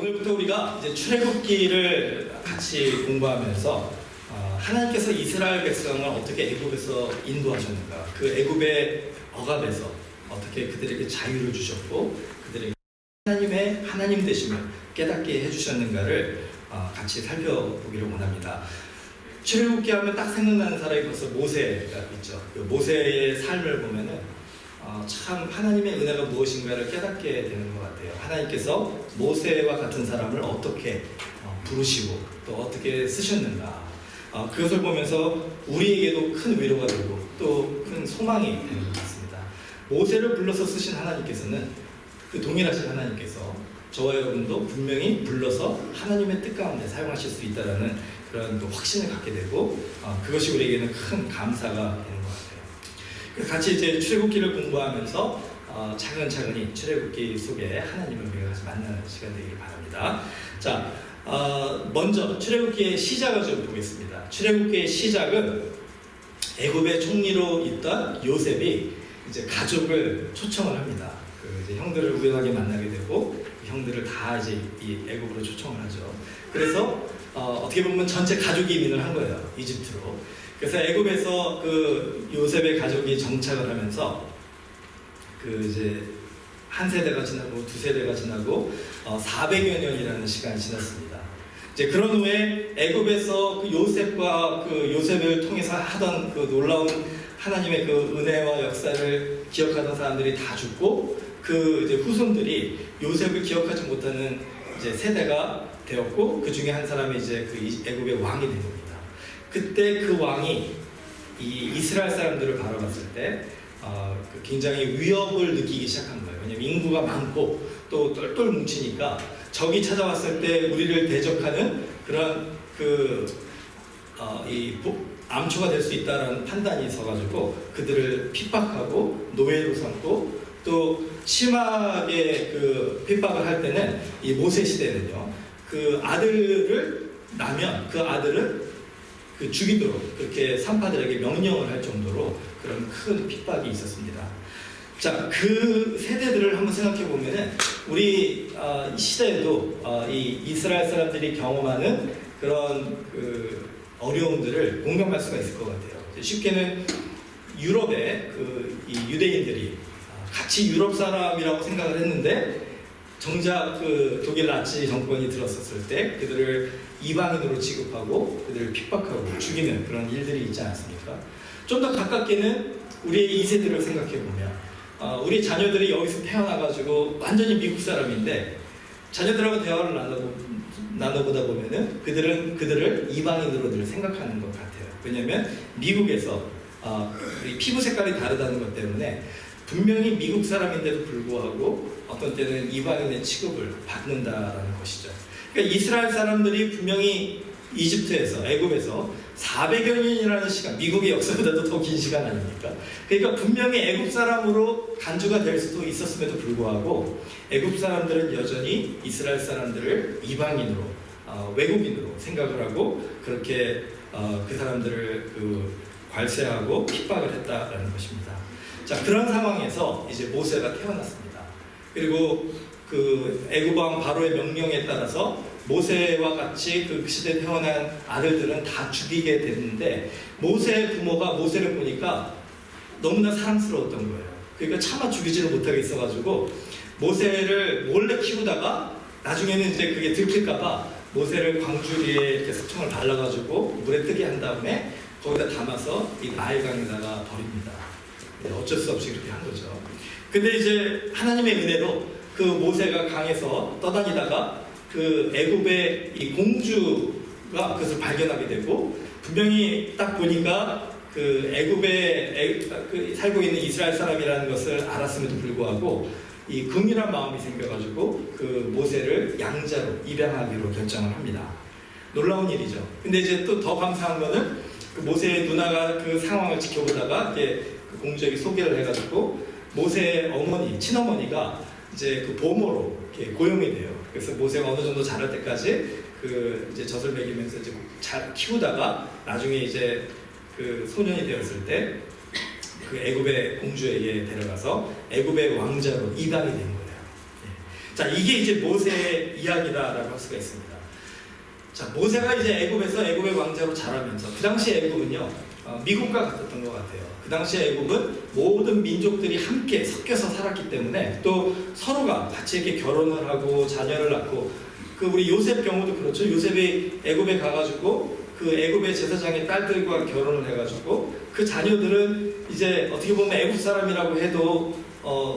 오늘부터 우리가 이제 출애굽기를 같이 공부하면서 하나님께서 이스라엘 백성을 어떻게 애굽에서 인도하셨는가, 그 애굽의 억압에서 어떻게 그들에게 자유를 주셨고 그들에게 하나님의 하나님 되심을 깨닫게 해주셨는가를 같이 살펴보기를 원합니다. 출애굽기 하면 딱 생각나는 사람이 벌써 모세가 있죠. 그 모세의 삶을 보면은 참 하나님의 은혜가 무엇인가를 깨닫게 되는 것 같아요. 하나님께서 모세와 같은 사람을 어떻게 부르시고 또 어떻게 쓰셨는가, 그것을 보면서 우리에게도 큰 위로가 되고 또 큰 소망이 되는 것 같습니다. 모세를 불러서 쓰신 하나님께서는, 그 동일하신 하나님께서 저와 여러분도 분명히 불러서 하나님의 뜻 가운데 사용하실 수 있다는 그런 확신을 갖게 되고, 그것이 우리에게는 큰 감사가 되는 것 같아요. 같이 이제 출애굽기를 공부하면서 차근차근히 출애굽기 속에 하나님을 우리가 같이 만나는 시간 되기를 바랍니다. 자, 먼저 출애굽기의 시작을 좀 보겠습니다. 출애굽기의 시작은 애굽의 총리로 있던 요셉이 이제 가족을 초청을 합니다. 이제 형들을 우연하게 만나게 되고 형들을 다 이제 이 애굽으로 초청을 하죠. 그래서 어떻게 보면 전체 가족 이민을 한 거예요, 이집트로. 그래서 애굽에서 그 요셉의 가족이 정착을 하면서 그 이제 한 세대가 지나고 두 세대가 지나고 400여 년이라는 시간이 지났습니다. 이제 그런 후에 애굽에서 그 요셉과 그 요셉을 통해서 하던 그 놀라운 하나님의 그 은혜와 역사를 기억하던 사람들이 다 죽고, 그 이제 후손들이 요셉을 기억하지 못하는 이제 세대가 되었고, 그 중에 한 사람이 이제 그 애굽의 왕이 된 겁니다. 그때 그 왕이 이 이스라엘 사람들을 바라봤을 때 굉장히 위협을 느끼기 시작한 거예요. 왜냐하면 인구가 많고 또 똘똘 뭉치니까 적이 찾아왔을 때 우리를 대적하는 그런 암초가 될 수 있다는 판단이 있어가지고 그들을 핍박하고 노예로 삼고, 또 심하게 그 핍박을 할 때는 이 모세 시대는요, 그 아들을 낳으면 그 아들은 그 죽이도록 그렇게 산파들에게 명령을 할 정도로 그런 큰 핍박이 있었습니다. 자, 그 세대들을 한번 생각해 보면은 우리 시대에도 이 이스라엘 사람들이 경험하는 그런 그 어려움들을 공감할 수가 있을 것 같아요. 쉽게는 유럽의 이 유대인들이 같이 유럽 사람이라고 생각을 했는데, 정작 그 독일 나치 정권이 들었었을 때 그들을 이방인으로 취급하고 그들을 핍박하고 죽이는 그런 일들이 있지 않습니까? 좀 더 가깝게는 우리의 2세들을 생각해 보면 우리 자녀들이 여기서 태어나가지고 완전히 미국 사람인데 자녀들하고 대화를 나눠보다 보면은 그들을 이방인으로 늘 생각하는 것 같아요. 왜냐하면 미국에서 우리 피부 색깔이 다르다는 것 때문에 분명히 미국 사람인데도 불구하고 어떤 때는 이방인의 취급을 받는다라는 것이죠. 그러니까 이스라엘 사람들이 분명히 이집트에서, 애굽에서 400여 년이라는 시간, 미국의 역사보다도 더 긴 시간 아닙니까? 그러니까 분명히 애굽 사람으로 간주가 될 수도 있었음에도 불구하고 애굽 사람들은 여전히 이스라엘 사람들을 이방인으로, 외국인으로 생각을 하고 그렇게 그 사람들을 괄세하고 핍박을 했다라는 것입니다. 자, 그런 상황에서 이제 모세가 태어났습니다. 그리고 그 애굽 왕 바로의 명령에 따라서 모세와 같이 그 시대에 태어난 아들들은 다 죽이게 됐는데, 모세의 부모가 모세를 보니까 너무나 사랑스러웠던 거예요. 그러니까 차마 죽이지를 못하게 있어가지고 모세를 몰래 키우다가 나중에는 이제 그게 들킬까봐 모세를 광주리에 이렇게 석청을 발라가지고 물에 뜨게 한 다음에 거기다 담아서 이 나일강에다가 버립니다. 어쩔 수 없이 그렇게 한 거죠. 근데 이제 하나님의 은혜로 그 모세가 강에서 떠다니다가 그 애굽의 이 공주가 그것을 발견하게 되고, 분명히 딱 보니까 그 애굽에 살고 있는 이스라엘 사람이라는 것을 알았음에도 불구하고 이 긍휼한 마음이 생겨가지고 그 모세를 양자로 입양하기로 결정을 합니다. 놀라운 일이죠. 근데 이제 또 더 감사한 거는 그 모세의 누나가 그 상황을 지켜보다가 이제 그 공주에게 소개를 해가지고 모세의 어머니, 친어머니가 이제 그 보모로 이렇게 고용이 돼요. 그래서 모세가 어느 정도 자랄 때까지 그 이제 젖을 먹이면서 이제 잘 키우다가 나중에 이제 그 소년이 되었을 때 그 애굽의 공주에게 데려가서 애굽의 왕자로 입양이 된 거예요. 자, 이게 이제 모세의 이야기다라고 할 수가 있습니다. 자, 모세가 이제 애굽에서 애굽의 왕자로 자라면서 그 당시 애굽은요, 미국과 같았던 것 같아요. 그 당시 애굽은 모든 민족들이 함께 섞여서 살았기 때문에 또 서로가 같이 이렇게 결혼을 하고 자녀를 낳고, 그 우리 요셉 경우도 그렇죠. 요셉이 애굽에 가가지고 그 애굽의 제사장의 딸들과 결혼을 해가지고 그 자녀들은 이제 어떻게 보면 애굽 사람이라고 해도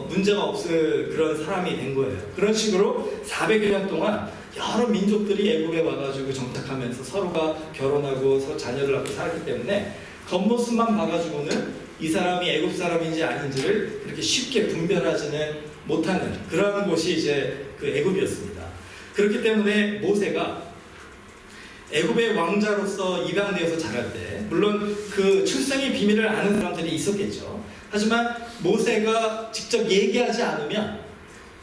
문제가 없을 그런 사람이 된 거예요. 그런 식으로 400여 년 동안 여러 민족들이 애굽에 와가지고 정착하면서 서로가 결혼하고 서로 자녀를 낳고 살았기 때문에 겉모습만 봐가지고는 이 사람이 애굽 사람인지 아닌지를 그렇게 쉽게 분별하지는 못하는 그런 곳이 이제 그 애굽이었습니다. 그렇기 때문에 모세가 애굽의 왕자로서 입양되어서 자랄 때, 물론 그 출생의 비밀을 아는 사람들이 있었겠죠. 하지만 모세가 직접 얘기하지 않으면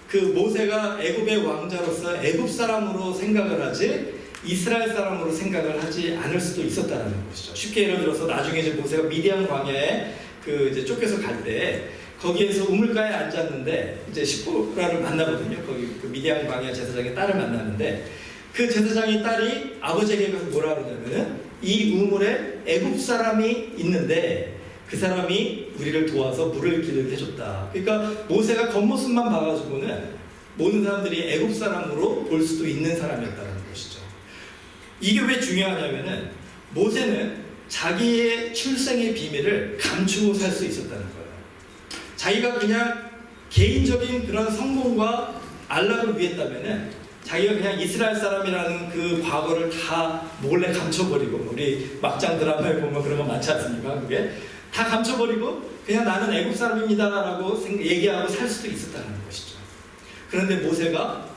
그 모세가 애굽의 왕자로서 애굽 사람으로 생각을 하지 이스라엘 사람으로 생각을 하지 않을 수도 있었다는 것이죠. 쉽게 예를 들어서 나중에 이제 모세가 미디안 광야에 그 이제 쫓겨서 갈 때 거기에서 우물가에 앉았는데 이제 시포라를 만나거든요. 거기 그 미디안 광야 제사장의 딸을 만나는데 그 제사장의 딸이 아버지에게 가서 뭐라 그러냐면은 이 우물에 애굽 사람이 있는데 그 사람이 우리를 도와서 물을 기르게 해줬다. 그러니까 모세가 겉모습만 봐가지고는 모든 사람들이 애굽 사람으로 볼 수도 있는 사람이었다는 것이죠. 이게 왜 중요하냐면은 모세는 자기의 출생의 비밀을 감추고 살 수 있었다는 거예요. 자기가 그냥 개인적인 그런 성공과 안락을 위했다면은 자기가 그냥 이스라엘 사람이라는 그 과거를 다 몰래 감춰버리고, 우리 막장 드라마에 보면 그런 거 많지 않습니까? 그게 다 감춰버리고 그냥 나는 애굽 사람입니다 라고 얘기하고 살 수도 있었다는 것이죠. 그런데 모세가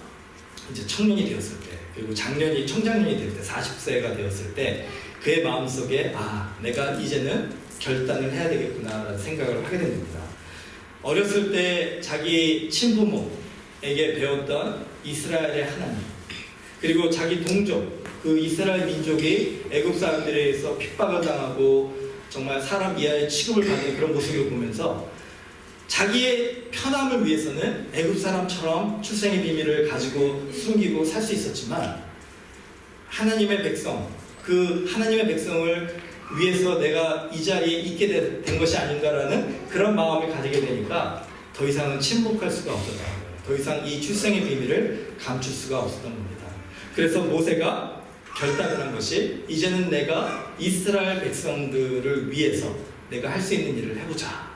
이제 청년이 되었을 때, 그리고 장년이 청장년이 될 때, 40세가 되었을 때 그의 마음속에 내가 이제는 결단을 해야 되겠구나 라는 생각을 하게 됩니다. 어렸을 때 자기 친부모에게 배웠던 이스라엘의 하나님, 그리고 자기 동족, 그 이스라엘 민족이 애굽 사람들에 의해서 핍박을 당하고 정말 사람 이하의 취급을 받는 그런 모습을 보면서 자기의 편함을 위해서는 애굽 사람처럼 출생의 비밀을 가지고 숨기고 살 수 있었지만 하나님의 백성, 그 하나님의 백성을 위해서 내가 이 자리에 있게 된 것이 아닌가라는 그런 마음을 가지게 되니까 더 이상은 침묵할 수가 없었던 거예요. 더 이상 이 출생의 비밀을 감출 수가 없었던 겁니다. 그래서 모세가 결단을 한 것이 이제는 내가 이스라엘 백성들을 위해서 내가 할 수 있는 일을 해보자.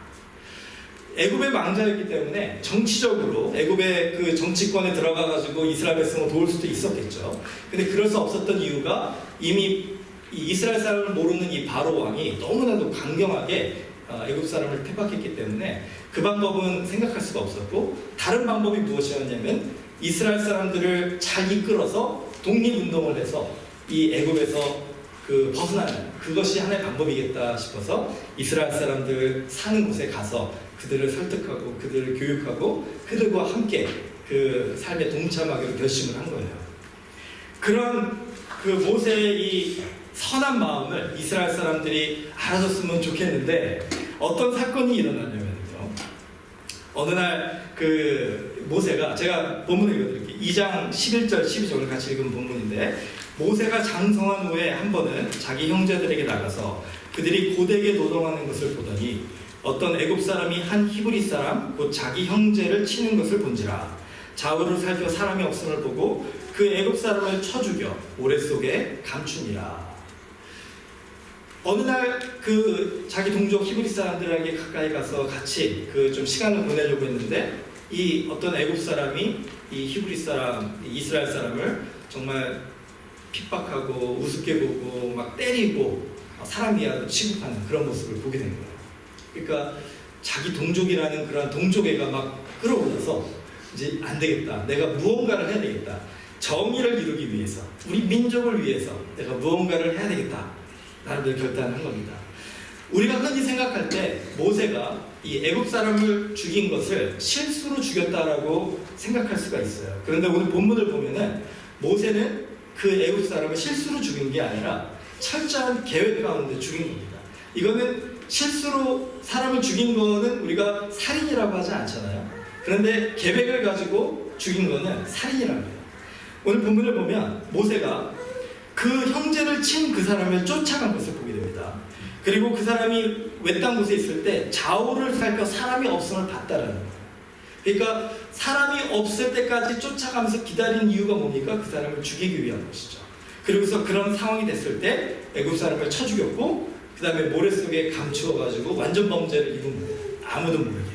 애굽의 왕자였기 때문에 정치적으로 애굽의 그 정치권에 들어가가지고 이스라엘 백성을 도울 수도 있었겠죠. 근데 그럴 수 없었던 이유가 이미 이 이스라엘 사람을 모르는 이 바로 왕이 너무나도 강경하게 애굽 사람을 핍박했기 때문에 그 방법은 생각할 수가 없었고, 다른 방법이 무엇이었냐면 이스라엘 사람들을 잘 이끌어서 독립운동을 해서 이 애굽에서 그 벗어나는 그것이 하나의 방법이겠다 싶어서 이스라엘 사람들 사는 곳에 가서 그들을 설득하고 그들을 교육하고 그들과 함께 그 삶에 동참하기로 결심을 한 거예요. 그런 그 모세의 이 선한 마음을 이스라엘 사람들이 알아줬으면 좋겠는데 어떤 사건이 일어나냐면요. 어느 날 그 모세가, 제가 본문을 읽어드릴게요. 2장 11절 12절을 같이 읽은 본문인데, 모세가 장성한 후에 한 번은 자기 형제들에게 나가서 그들이 고되게 노동하는 것을 보더니 어떤 애굽 사람이 한 히브리 사람 곧 자기 형제를 치는 것을 본지라. 좌우를 살펴 사람이 없음을 보고 그 애굽 사람을 쳐 죽여 오래 속에 감추니라. 어느 날 그 자기 동족 히브리 사람들에게 가까이 가서 같이 그 좀 시간을 보내려고 했는데 이 어떤 애굽 사람이 이 히브리 사람, 이스라엘 사람을 정말 핍박하고 우습게 보고 막 때리고 사람 이하로 취급하는 그런 모습을 보게 된 거예요. 그러니까 자기 동족이라는 그런 동족애가 막 끌어올라서 이제 안 되겠다, 내가 무언가를 해야 되겠다, 정의를 이루기 위해서, 우리 민족을 위해서 내가 무언가를 해야 되겠다 라는 결단을 한 겁니다. 우리가 흔히 생각할 때 모세가 이 애굽 사람을 죽인 것을 실수로 죽였다라고 생각할 수가 있어요. 그런데 오늘 본문을 보면은 모세는 그 애굽 사람을 실수로 죽인 게 아니라 철저한 계획 가운데 죽인 겁니다. 이거는 실수로 사람을 죽인 거는 우리가 살인이라고 하지 않잖아요. 그런데 계획을 가지고 죽인 거는 살인이라는 거예요. 오늘 본문을 보면 모세가 그 형제를 친 그 사람을 쫓아간 것을 보게 됩니다. 그리고 그 사람이 외딴 곳에 있을 때 좌우를 살펴 사람이 없음을 봤다라는 거예요. 그러니까 사람이 없을 때까지 쫓아가면서 기다린 이유가 뭡니까? 그 사람을 죽이기 위한 것이죠. 그리고서 그런 상황이 됐을 때 애굽 사람을 쳐 죽였고 그 다음에 모래 속에 감추어가지고 완전 범죄를 이룬 거예요. 아무도 모르게.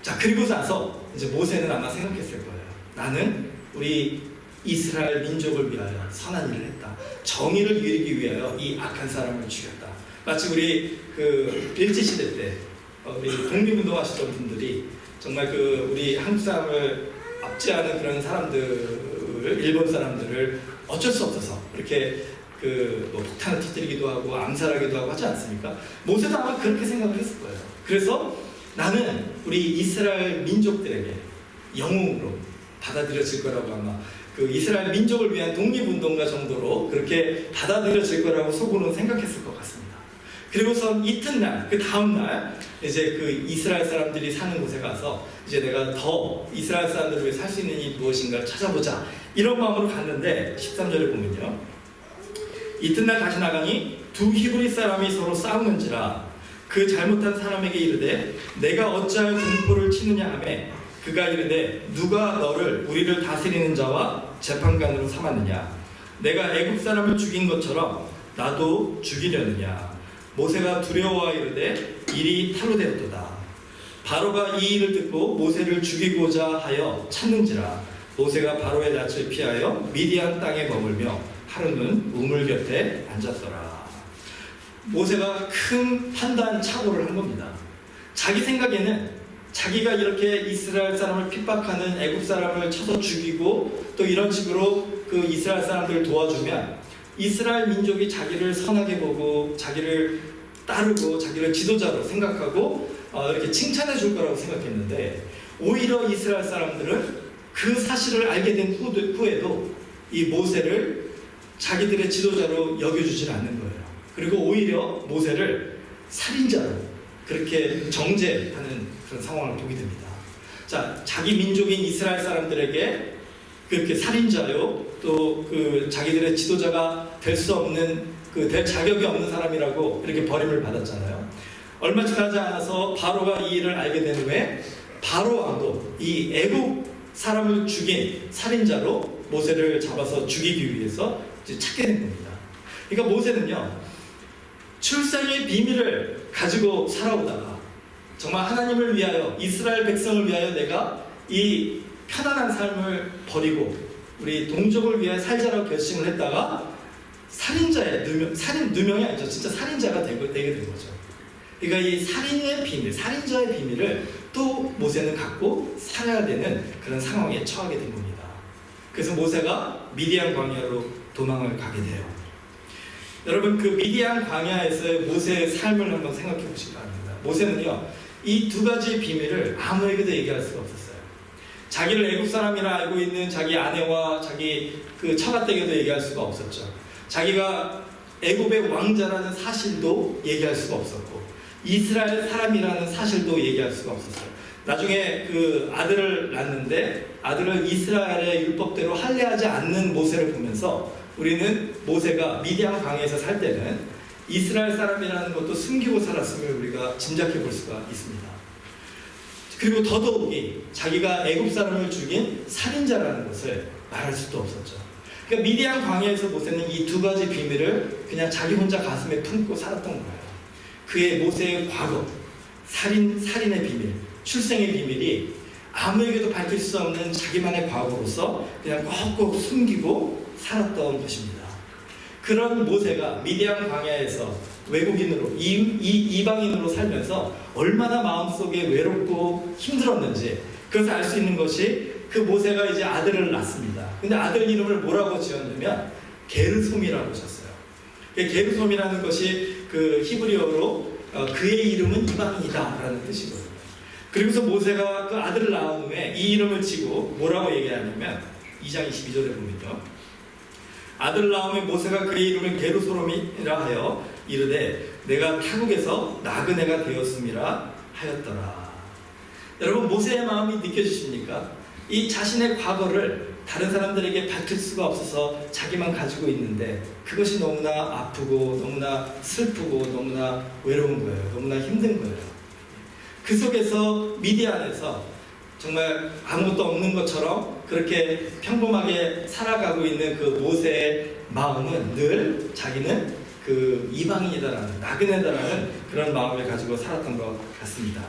자, 그리고 나서 이제 모세는 아마 생각했을 거예요. 나는 우리 이스라엘 민족을 위하여 선한 일을 했다. 정의를 이루기 위하여 이 악한 사람을 죽였다. 마치 우리 그 일제시대 때 우리 독립운동하시던 분들이 정말 그 우리 한국 사람을 압제하는 그런 사람들을, 일본 사람들을 어쩔 수 없어서 이렇게 뭐 폭탄을 터뜨리기도 하고 암살하기도 하고 하지 않습니까? 모세도 아마 그렇게 생각을 했을 거예요. 그래서 나는 우리 이스라엘 민족들에게 영웅으로 받아들여질 거라고 아마 그 이스라엘 민족을 위한 독립운동가 정도로 그렇게 받아들여질 거라고 속으로는 생각했을 것 같습니다. 그리고서 이튿날, 그 다음날 이제 그 이스라엘 사람들이 사는 곳에 가서 이제 내가 더 이스라엘 사람들을 위해 살 수 있는 일이 무엇인가를 찾아보자 이런 마음으로 갔는데 13절에 보면요, 이튿날 다시 나가니 두 히브리 사람이 서로 싸우는지라 그 잘못한 사람에게 이르되 내가 어찌하여 공포를 치느냐 하매 그가 이르되 누가 너를 우리를 다스리는 자와 재판관으로 삼았느냐 내가 애굽 사람을 죽인 것처럼 나도 죽이려느냐 모세가 두려워하여 이르되 일이 탈로 되었도다. 바로가 이 일을 듣고 모세를 죽이고자 하여 찾는지라 모세가 바로의 낯을 피하여 미디안 땅에 머물며 하루는 우물 곁에 앉았더라. 모세가 큰 판단 착오를 한 겁니다. 자기 생각에는 자기가 이렇게 이스라엘 사람을 핍박하는 애굽 사람을 쳐서 죽이고 또 이런 식으로 그 이스라엘 사람들을 도와주면 이스라엘 민족이 자기를 선하게 보고 자기를 따르고 자기를 지도자로 생각하고 이렇게 칭찬해 줄 거라고 생각했는데 오히려 이스라엘 사람들은 그 사실을 알게 된 후에도 이 모세를 자기들의 지도자로 여겨주질 않는 거예요. 그리고 오히려 모세를 살인자로 그렇게 정죄하는 그런 상황을 보게 됩니다. 자, 자기 민족인 이스라엘 사람들에게 그렇게 살인자요, 또 그 자기들의 지도자가 될 수 없는 될 자격이 없는 사람이라고 이렇게 버림을 받았잖아요. 얼마 지나지 않아서 바로가 이 일을 알게 된 후에 바로 왕도 이 애굽 사람을 죽인 살인자로 모세를 잡아서 죽이기 위해서 이제 찾게 된 겁니다. 그러니까 모세는요, 출생의 비밀을 가지고 살아오다가 정말 하나님을 위하여 이스라엘 백성을 위하여 내가 이 편안한 삶을 버리고 우리 동족을 위해 살자라고 결심을 했다가 살인자의 누명이 아니죠. 진짜 살인자가 되게 된 거죠. 그러니까 이 살인의 비밀, 살인자의 비밀을 또 모세는 갖고 살아야 되는 그런 상황에 처하게 된 겁니다. 그래서 모세가 미디안 광야로 도망을 가게 돼요. 여러분, 그 미디안 광야에서의 모세의 삶을 한번 생각해 보시기 바랍니다. 모세는요, 이 두 가지 비밀을 아무에게도 얘기할 수가 없었어요. 자기를 애굽 사람이라 알고 있는 자기 아내와 자기 그 처가댁에도 얘기할 수가 없었죠. 자기가 애굽의 왕자라는 사실도 얘기할 수가 없었고 이스라엘 사람이라는 사실도 얘기할 수가 없었어요. 나중에 그 아들을 낳는데 아들을 이스라엘의 율법대로 할례하지 않는 모세를 보면서 우리는 모세가 미디안 광야에서 살 때는 이스라엘 사람이라는 것도 숨기고 살았음을 우리가 짐작해 볼 수가 있습니다. 그리고 더더욱이 자기가 애굽 사람을 죽인 살인자라는 것을 말할 수도 없었죠. 그러니까 미디안 광야에서 모세는 이 두 가지 비밀을 그냥 자기 혼자 가슴에 품고 살았던 거예요. 그의 모세의 과거, 살인의 비밀, 출생의 비밀이 아무에게도 밝힐 수 없는 자기만의 과거로서 그냥 꼭꼭 숨기고 살았던 것입니다. 그런 모세가 미디안 광야에서 외국인으로 이방인으로 살면서 얼마나 마음속에 외롭고 힘들었는지 그것을 알 수 있는 것이 그 모세가 이제 아들을 낳습니다. 근데 아들 이름을 뭐라고 지었냐면 게르솜이라고 졌어요. 게르솜이라는 것이 그 히브리어로 그의 이름은 이방인이다라는 뜻이거든요. 그리고서 모세가 그 아들을 낳은 후에 이 이름을 지고 뭐라고 얘기하냐면 2장 22절에 보면요, 아들을 낳음에 모세가 그의 이름을 게르솜이라 하여 이르되 내가 타국에서 나그네가 되었음이라 하였더라. 여러분, 모세의 마음이 느껴지십니까? 이 자신의 과거를 다른 사람들에게 밝힐 수가 없어서 자기만 가지고 있는데 그것이 너무나 아프고 너무나 슬프고 너무나 외로운 거예요. 너무나 힘든 거예요. 그 속에서 미디안에서 정말 아무것도 없는 것처럼 그렇게 평범하게 살아가고 있는 그 모세의 마음은 늘 자기는 그 이방인이다라는, 나그네다라는 그런 마음을 가지고 살았던 것 같습니다.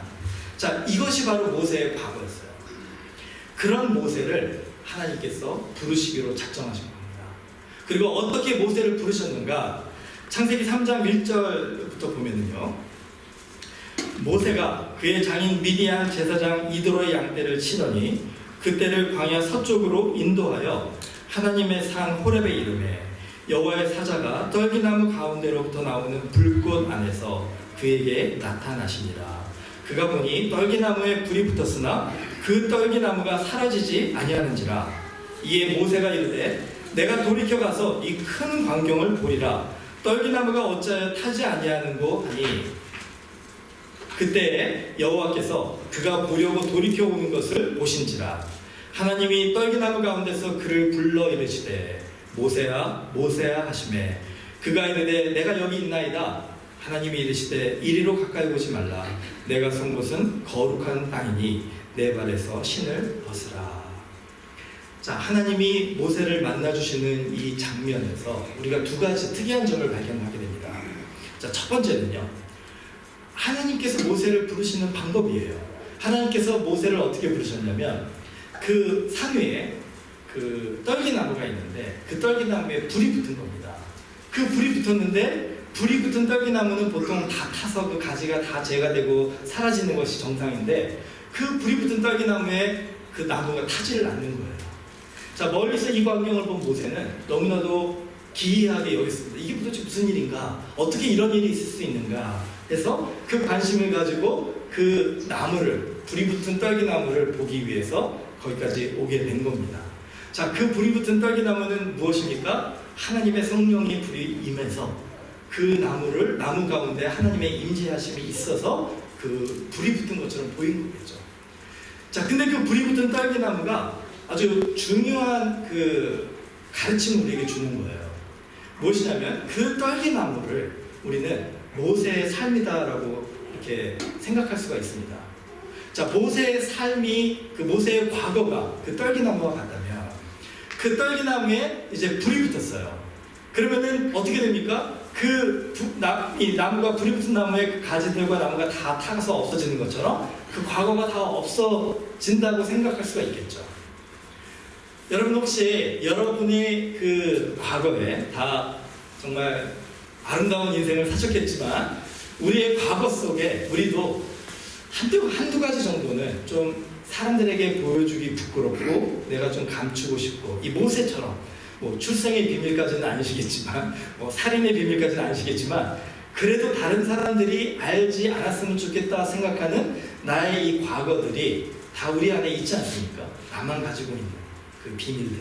자, 이것이 바로 모세의 과거였어요. 그런 모세를 하나님께서 부르시기로 작정하신 겁니다. 그리고 어떻게 모세를 부르셨는가? 창세기 3장 1절부터 보면은요, 모세가 그의 장인 미디안 제사장 이드로의 양떼를 치더니 그떼를 광야 서쪽으로 인도하여 하나님의 산 호렙에 이르매 여호와의 사자가 떨기나무 가운데로부터 나오는 불꽃 안에서 그에게 나타나시니라. 그가 보니 떨기나무에 불이 붙었으나 그 떨기나무가 사라지지 아니하는지라. 이에 모세가 이르되 내가 돌이켜 가서 이 큰 광경을 보리라. 떨기나무가 어찌하여 타지 아니하는고 하니 그때 여호와께서 그가 보려고 돌이켜 오는 것을 보신지라. 하나님이 떨기나무 가운데서 그를 불러 이르시되 모세야 모세야 하시매 그가 이르되 내가 여기 있나이다. 하나님이 이르시되 이리로 가까이 오지 말라. 내가 선 곳은 거룩한 땅이니 내 발에서 신을 벗으라. 자, 하나님이 모세를 만나주시는 이 장면에서 우리가 두 가지 특이한 점을 발견하게 됩니다. 자, 첫 번째는요, 하나님께서 모세를 부르시는 방법이에요. 하나님께서 모세를 어떻게 부르셨냐면 그 산 위에 그 떨기나무가 있는데 그 떨기나무에 불이 붙은 겁니다. 그 불이 붙었는데 불이 붙은 떨기나무는 보통 다 타서 그 가지가 다 재가 되고 사라지는 것이 정상인데 그 불이 붙은 떨기나무에 그 나무가 타지를 않는 거예요. 자, 멀리서 이 광경을 본 모세는 너무나도 기이하게 여겼습니다. 이게 도대체 무슨 일인가? 어떻게 이런 일이 있을 수 있는가? 해서 그 관심을 가지고 그 나무를, 불이 붙은 떨기나무를 보기 위해서 거기까지 오게 된 겁니다. 자, 그 불이 붙은 떨기나무는 무엇입니까? 하나님의 성령이 불이 임해서 그 나무를, 나무 가운데 하나님의 임재하심이 있어서 그 불이 붙은 것처럼 보인 거겠죠. 자, 근데 그 불이 붙은 떨기나무가 아주 중요한 그 가르침을 우리에게 주는 거예요. 무엇이냐면 그 떨기나무를 우리는 모세의 삶이다라고 이렇게 생각할 수가 있습니다. 자, 모세의 삶이, 그 모세의 과거가 그 떨기나무와 같다면 그 떨기나무에 이제 불이 붙었어요. 그러면은 어떻게 됩니까? 이 나무가, 불이 붙은 나무에 그 가지들과 나무가 다 타서 없어지는 것처럼 그 과거가 다 없어진다고 생각할 수가 있겠죠. 여러분, 혹시 여러분의 그 과거에 다 정말 아름다운 인생을 사셨겠지만 우리의 과거 속에 우리도 한두 가지 정도는 좀 사람들에게 보여주기 부끄럽고 내가 좀 감추고 싶고, 이 모세처럼 뭐 출생의 비밀까지는 아니시겠지만 살인의 비밀까지는 아니시겠지만 그래도 다른 사람들이 알지 않았으면 좋겠다 생각하는 나의 이 과거들이 다 우리 안에 있지 않습니까? 나만 가지고 있는 그 비밀들,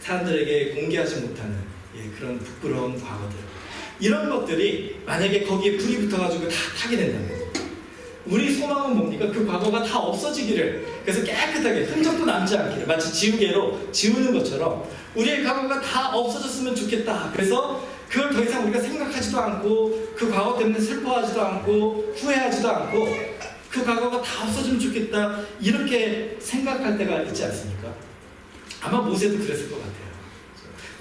사람들에게 공개하지 못하는 그런 부끄러운 과거들, 이런 것들이 만약에 거기에 불이 붙어가지고 다 타게 된다면 우리 소망은 뭡니까? 그 과거가 다 없어지기를, 그래서 깨끗하게 흔적도 남지 않기를, 마치 지우개로 지우는 것처럼 우리의 과거가 다 없어졌으면 좋겠다. 그래서 그걸 더 이상 우리가 생각하지도 않고 그 과거 때문에 슬퍼하지도 않고 후회하지도 않고 그 과거가 다 없어지면 좋겠다, 이렇게 생각할 때가 있지 않습니까? 아마 모세도 그랬을 것 같아요.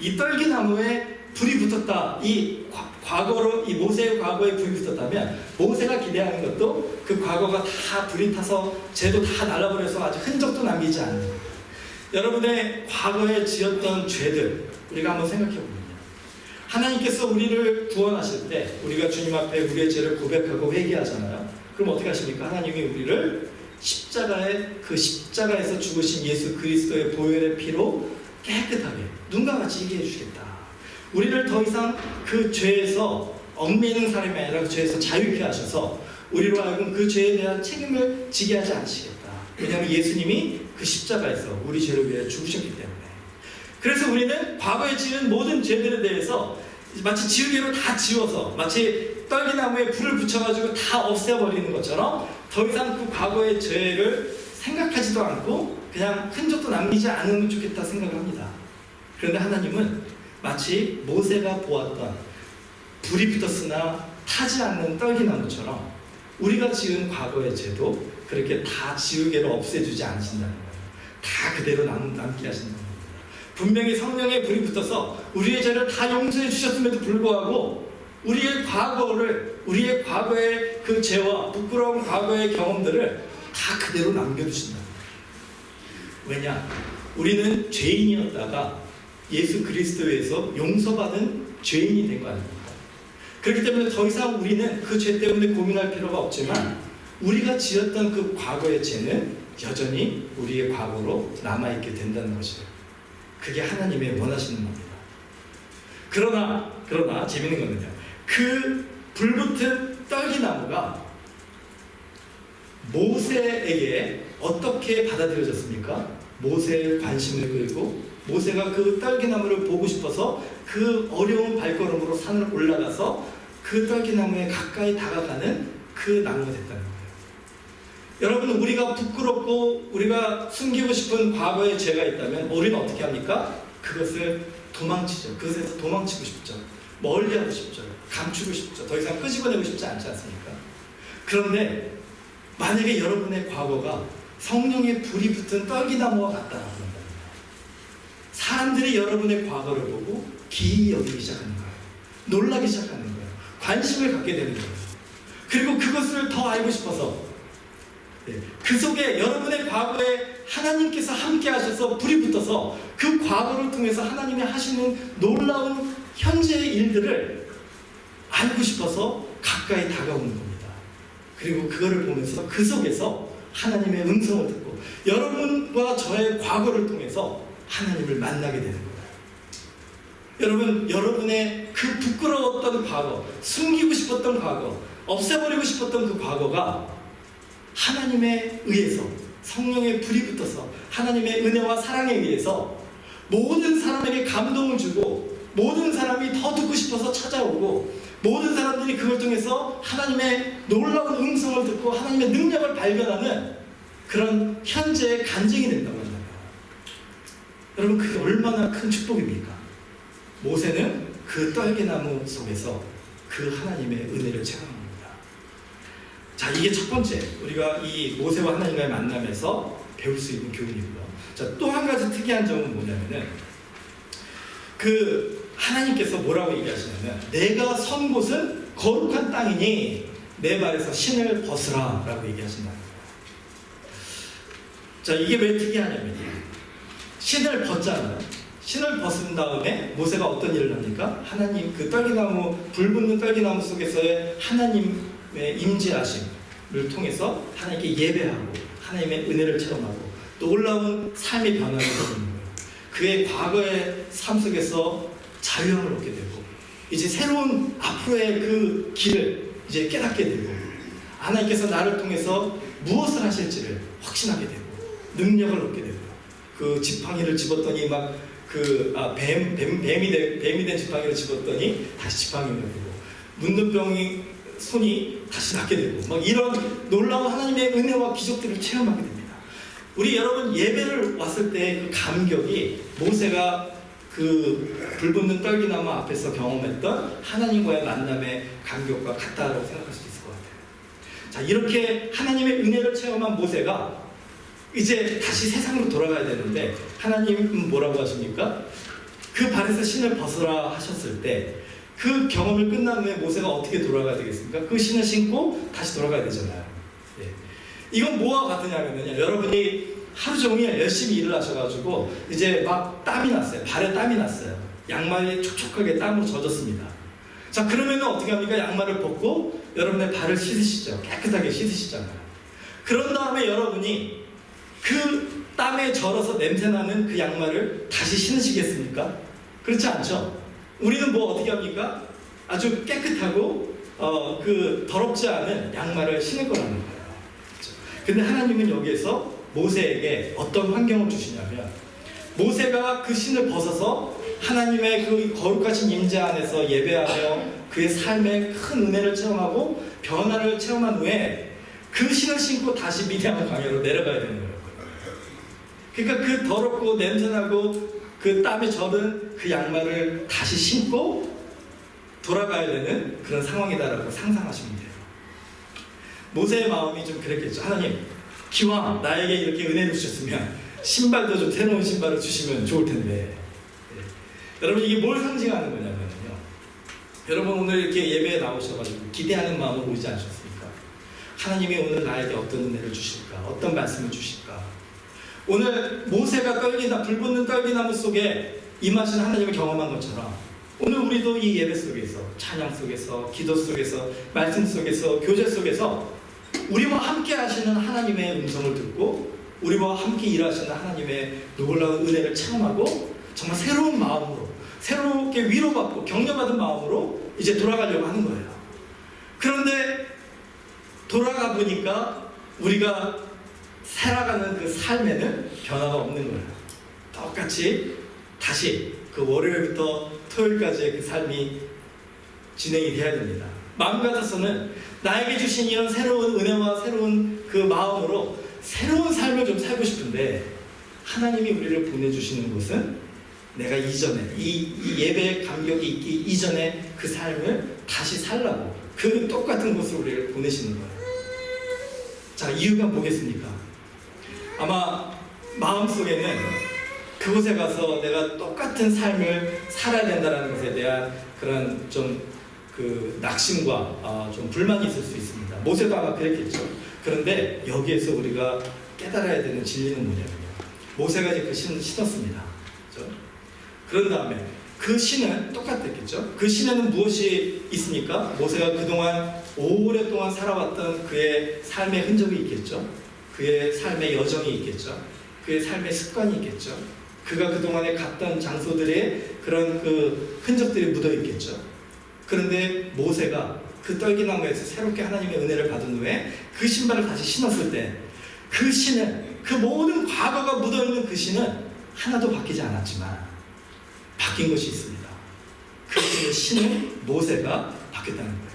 이 떨기나무에 불이 붙었다, 이 과거로, 이 모세의 과거에 불이 붙었다면 모세가 기대하는 것도 그 과거가 다 불이 타서 쟤도 다 날아버려서 아주 흔적도 남기지 않는, 여러분의 과거에 지었던 죄들 우리가 한번 생각해 보면요, 하나님께서 우리를 구원하실 때 우리가 주님 앞에 우리의 죄를 고백하고 회개하잖아요. 그럼 어떻게 하십니까? 하나님이 우리를 십자가에서 죽으신 예수 그리스도의 보혈의 피로 깨끗하게 눈과 같이 이게 해주시겠다. 우리를 더 이상 그 죄에서 얽매이는 사람이 아니라 그 죄에서 자유케 하셔서 우리로 하여금 그 죄에 대한 책임을 지게 하지 않으시겠다. 왜냐하면 예수님이 그 십자가에서 우리 죄를 위해 죽으셨기 때문에. 그래서 우리는 과거에 지은 모든 죄들에 대해서 마치 지우개로 다 지워서, 마치 떨기나무에 불을 붙여가지고 다 없애버리는 것처럼 더 이상 그 과거의 죄를 생각하지도 않고 그냥 흔적도 남기지 않으면 좋겠다 생각을 합니다. 그런데 하나님은 마치 모세가 보았던 불이 붙었으나 타지 않는 떨기나무처럼 우리가 지은 과거의 죄도 그렇게 다 지우개로 없애주지 않으신다는 거예요. 다 그대로 남게 하신다는 겁니다. 분명히 성령의 불이 붙어서 우리의 죄를 다 용서해 주셨음에도 불구하고 우리의 과거의 그 죄와 부끄러운 과거의 경험들을 다 그대로 남겨두신다. 왜냐? 우리는 죄인이었다가 예수 그리스도에서 용서받은 죄인이 된 거 아닙니까? 그렇기 때문에 더 이상 우리는 그 죄 때문에 고민할 필요가 없지만 우리가 지었던 그 과거의 죄는 여전히 우리의 과거로 남아있게 된다는 것이에요. 그게 하나님의 원하시는 겁니다. 그러나 재밌는 거는요. 그 불붙은 떨기나무가 모세에게 어떻게 받아들여졌습니까? 모세의 관심을 끌고 모세가 그 떨기나무를 보고 싶어서 그 어려운 발걸음으로 산을 올라가서 그 떨기나무에 가까이 다가가는 그 나무가 됐다는 거예요. 여러분, 우리가 부끄럽고 우리가 숨기고 싶은 과거의 죄가 있다면 우리는 어떻게 합니까? 그것을 도망치죠. 그것에서 도망치고 싶죠. 멀리하고 싶죠. 감추고 싶죠. 더 이상 끄집어내고 싶지 않지 않습니까? 그런데 만약에 여러분의 과거가 성령의 불이 붙은 떨기나무와 같다라고 한다면 사람들이 여러분의 과거를 보고 기이 여기기 시작하는 거예요. 놀라기 시작하는 거예요. 관심을 갖게 되는 거예요. 그리고 그것을 더 알고 싶어서 그 속에 여러분의 과거에 하나님께서 함께 하셔서 불이 붙어서 그 과거를 통해서 하나님이 하시는 놀라운 현재의 일들을 알고 싶어서 가까이 다가오는 겁니다. 그리고 그거를 보면서 그 속에서 하나님의 음성을 듣고 여러분과 저의 과거를 통해서 하나님을 만나게 되는 거예요. 여러분, 여러분의 그 부끄러웠던 과거, 숨기고 싶었던 과거, 없애버리고 싶었던 그 과거가 하나님에 의해서 성령의 불이 붙어서 하나님의 은혜와 사랑에 의해서 모든 사람에게 감동을 주고 모든 사람이 더 듣고 싶어서 찾아오고 모든 사람들이 그걸 통해서 하나님의 놀라운 음성을 듣고 하나님의 능력을 발견하는 그런 현재의 간증이 된다고 합니다. 여러분, 그게 얼마나 큰 축복입니까? 모세는 그 떨기나무 속에서 그 하나님의 은혜를 체험합니다. 자, 이게 첫 번째, 우리가 이 모세와 하나님과의 만남에서 배울 수 있는 교훈이고요. 자, 또 한 가지 특이한 점은 뭐냐면은 그 하나님께서 뭐라고 얘기하시냐면 내가 선 곳은 거룩한 땅이니 내 발에서 신을 벗으라 라고 얘기하신다는 거예요. 자, 이게 왜 특이하냐면요, 신을 벗잖아요. 신을 벗은 다음에 모세가 어떤 일을 합니까? 하나님, 그 떨기나무, 불붙는 떨기나무 속에서의 하나님의 임재하심을 통해서 하나님께 예배하고 하나님의 은혜를 체험하고 또 놀라운 삶의 변화를 얻는 거예요. 그의 과거의 삶 속에서 자유함을 얻게 되고 이제 새로운 앞으로의 그 길을 이제 깨닫게 되고 하나님께서 나를 통해서 무엇을 하실지를 확신하게 되고 능력을 얻게 되고 그 지팡이를 집었더니 막 뱀이 된 지팡이를 집었더니 다시 지팡이가 되고 묻는 병이 손이 다시 낫게 되고 막 이런 놀라운 하나님의 은혜와 기적들을 체험하게 됩니다. 우리 여러분, 예배를 왔을 때 그 감격이 모세가 그 불붙는 떨기나무 앞에서 경험했던 하나님과의 만남의 감격과 같다라고 생각할 수 있을 것 같아요. 자, 이렇게 하나님의 은혜를 체험한 모세가 이제 다시 세상으로 돌아가야 되는데 하나님은 뭐라고 하십니까? 그 발에서 신을 벗으라 하셨을 때 그 경험을 끝난 후에 모세가 어떻게 돌아가야 되겠습니까? 그 신을 신고 다시 돌아가야 되잖아요. 예. 이건 뭐와 같으냐면요, 여러분이 하루 종일 열심히 일을 하셔가지고 이제 막 땀이 났어요. 발에 땀이 났어요. 양말이 촉촉하게 땀으로 젖었습니다. 자, 그러면 어떻게 합니까? 양말을 벗고 여러분의 발을 씻으시죠. 깨끗하게 씻으시잖아요. 그런 다음에 여러분이 그 땀에 절어서 냄새나는 그 양말을 다시 신으시겠습니까? 그렇지 않죠? 우리는 뭐 어떻게 합니까? 아주 깨끗하고 그 더럽지 않은 양말을 신을 거라는 거예요. 그렇죠? 근데 하나님은 여기에서 모세에게 어떤 환경을 주시냐면 모세가 그 신을 벗어서 하나님의 그 거룩하신 임재 안에서 예배하며 그의 삶에 큰 은혜를 체험하고 변화를 체험한 후에 그 신을 신고 다시 미디안 광야로 내려가야 되는 거예요. 그러니까 그 더럽고 냄새나고 그 땀에 젖은 그 양말을 다시 신고 돌아가야 되는 그런 상황이다라고 상상하시면 돼요. 모세의 마음이 좀 그랬겠죠. 하나님, 기왕 나에게 이렇게 은혜를 주셨으면 신발도 좀 새로운 신발을 주시면 좋을 텐데. 네. 여러분, 이게 뭘 상징하는 거냐면요. 여러분, 오늘 이렇게 예배에 나오셔가지고 기대하는 마음으로 오지 않으셨습니까? 하나님이 오늘 나에게 어떤 은혜를 주실까? 어떤 말씀을 주실까? 오늘 모세가 불붙는 떨기나무 속에 임하신 하나님을 경험한 것처럼 오늘 우리도 이 예배 속에서, 찬양 속에서, 기도 속에서, 말씀 속에서, 교제 속에서 우리와 함께 하시는 하나님의 음성을 듣고 우리와 함께 일하시는 하나님의 놀라운 은혜를 체험하고 정말 새로운 마음으로, 새롭게 위로받고 격려받은 마음으로 이제 돌아가려고 하는 거예요. 그런데 돌아가 보니까 우리가 살아가는 그 삶에는 변화가 없는 거예요. 똑같이 다시 그 월요일부터 토요일까지의 그 삶이 진행이 돼야 됩니다. 마음 같아서는 나에게 주신 이런 새로운 은혜와 새로운 그 마음으로 새로운 삶을 좀 살고 싶은데 하나님이 우리를 보내주시는 곳은 내가 이전에 이 예배의 감격이 있기 이전에 그 삶을 다시 살라고 그 똑같은 곳으로 우리를 보내시는 거예요. 자, 이유가 뭐겠습니까? 아마 마음속에는 그곳에 가서 내가 똑같은 삶을 살아야 된다는 것에 대한 그런 좀 그 낙심과 좀 불만이 있을 수 있습니다. 모세도 아마 그랬겠죠. 그런데 여기에서 우리가 깨달아야 되는 진리는 뭐냐면요. 모세가 이제 그 신을 신었습니다. 그렇죠? 그런 다음에 그 신은 똑같았겠죠. 그 신에는 무엇이 있습니까? 모세가 그동안 오랫동안 살아왔던 그의 삶의 흔적이 있겠죠. 그의 삶의 여정이 있겠죠. 그의 삶의 습관이 있겠죠. 그가 그동안에 갔던 장소들의 그런 그 흔적들이 묻어 있겠죠. 그런데 모세가 그 떨기나무에서 새롭게 하나님의 은혜를 받은 후에 그 신발을 다시 신었을 때 그 신은, 그 모든 과거가 묻어 있는 그 신은 하나도 바뀌지 않았지만 바뀐 것이 있습니다. 그 신은 모세가 바뀌었다는 거예요.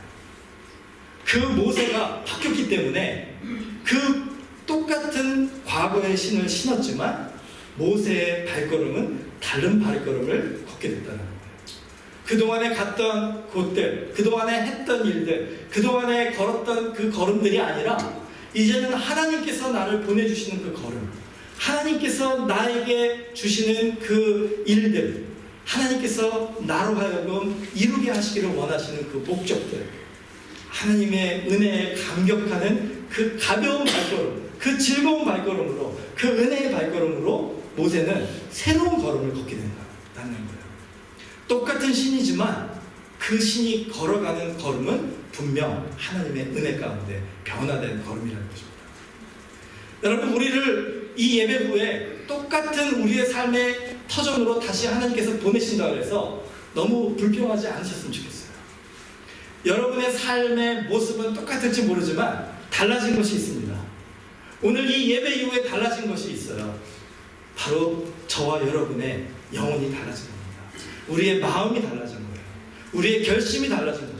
그 모세가 바뀌었기 때문에 그 똑같은 과거의 신을 신었지만 모세의 발걸음은 다른 발걸음을 걷게 됐다는 거예요. 그동안에 갔던 곳들, 그동안에 했던 일들, 그동안에 걸었던 그 걸음들이 아니라 이제는 하나님께서 나를 보내주시는 그 걸음, 하나님께서 나에게 주시는 그 일들, 하나님께서 나로 하여금 이루게 하시기를 원하시는 그 목적들, 하나님의 은혜에 감격하는 그 가벼운 발걸음, 그 즐거운 발걸음으로, 그 은혜의 발걸음으로 모세는 새로운 걸음을 걷게 된다는 거예요. 똑같은 신이지만 그 신이 걸어가는 걸음은 분명 하나님의 은혜 가운데 변화된 걸음이라는 것입니다. 여러분, 우리를 이 예배 후에 똑같은 우리의 삶의 터전으로 다시 하나님께서 보내신다고 해서 너무 불평하지 않으셨으면 좋겠어요. 여러분의 삶의 모습은 똑같을지 모르지만 달라진 것이 있습니다. 오늘 이 예배 이후에 달라진 것이 있어요. 바로 저와 여러분의 영혼이 달라진 겁니다. 우리의 마음이 달라진 거예요. 우리의 결심이 달라진 겁니다.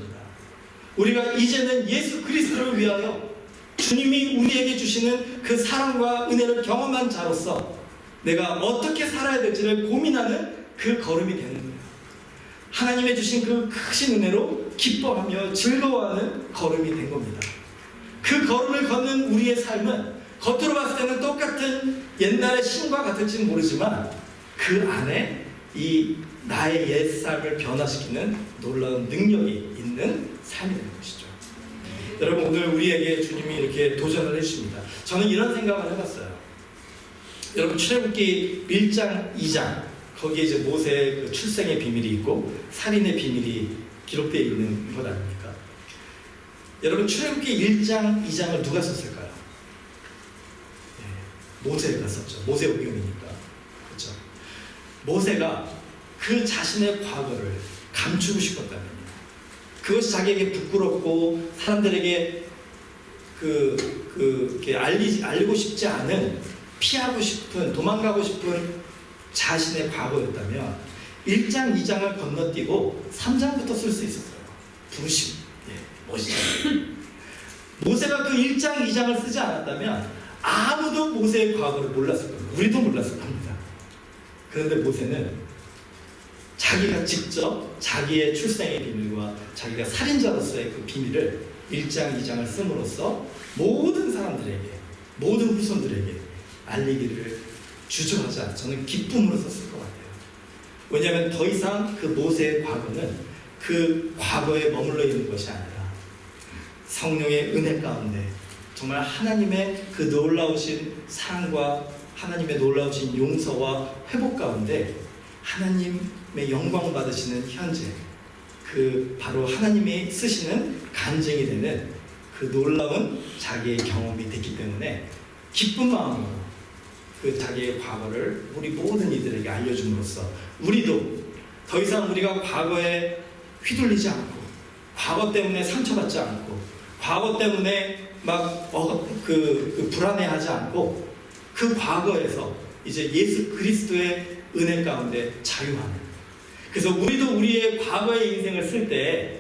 우리가 이제는 예수 그리스도를 위하여 주님이 우리에게 주시는 그 사랑과 은혜를 경험한 자로서 내가 어떻게 살아야 될지를 고민하는 그 걸음이 되는 거예요. 하나님의 주신 그 크신 은혜로 기뻐하며 즐거워하는 걸음이 된 겁니다. 그 걸음을 걷는 우리의 삶은 겉으로 봤을 때는 똑같은 옛날의 신과 같을지는 모르지만 그 안에 이 나의 옛삶을 변화시키는 놀라운 능력이 있는 삶이 되는 것이죠. 여러분, 오늘 우리에게 주님이 이렇게 도전을 해주십니다. 저는 이런 생각을 해봤어요. 여러분, 출애굽기 1장, 2장 거기에 이제 모세의 그 출생의 비밀이 있고 살인의 비밀이 기록되어 있는 것 아닙니까? 여러분, 출애굽기 1장, 2장을 누가 썼을까요? 네, 모세가 썼죠. 모세오경이니까. 그렇죠? 모세가 그 자신의 과거를 감추고 싶었다면요. 그것이 자기에게 부끄럽고 사람들에게 이렇게 알리고 싶지 않은, 피하고 싶은, 도망가고 싶은 자신의 과거였다면 1장, 2장을 건너뛰고 3장부터 쓸 수 있었어요. 부르심. 멋있잖아요. 모세가 그 1장, 2장을 쓰지 않았다면 아무도 모세의 과거를 몰랐을 겁니다. 우리도 몰랐을 겁니다. 그런데 모세는 자기가 직접 자기의 출생의 비밀과 자기가 살인자로서의 그 비밀을 1장, 2장을 씀으로써 모든 사람들에게, 모든 후손들에게 알리기를 주저하지 않아 저는 기쁨으로 썼을 것 같아요. 왜냐하면 더 이상 그 모세의 과거는 그 과거에 머물러 있는 것이 아니라 성령의 은혜 가운데 정말 하나님의 그 놀라우신 사랑과 하나님의 놀라우신 용서와 회복 가운데 하나님의 영광 받으시는 현재, 그 바로 하나님이 쓰시는 간증이 되는 그 놀라운 자기의 경험이 됐기 때문에 기쁜 마음으로 그 자기의 과거를 우리 모든 이들에게 알려줌으로써 우리도 더 이상 우리가 과거에 휘둘리지 않고, 과거 때문에 상처받지 않고, 과거 때문에 막 불안해하지 않고, 그 과거에서 이제 예수 그리스도의 은혜 가운데 자유하는. 그래서 우리도 우리의 과거의 인생을 쓸 때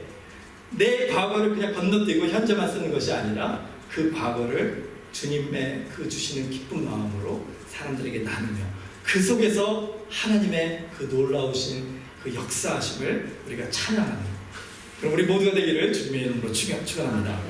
내 과거를 그냥 건너뛰고 현재만 쓰는 것이 아니라 그 과거를 주님의 그 주시는 기쁜 마음으로 사람들에게 나누며 그 속에서 하나님의 그 놀라우신 그 역사하심을 우리가 찬양하는, 그럼 우리 모두가 되기를 주님의 이름으로 축원합니다.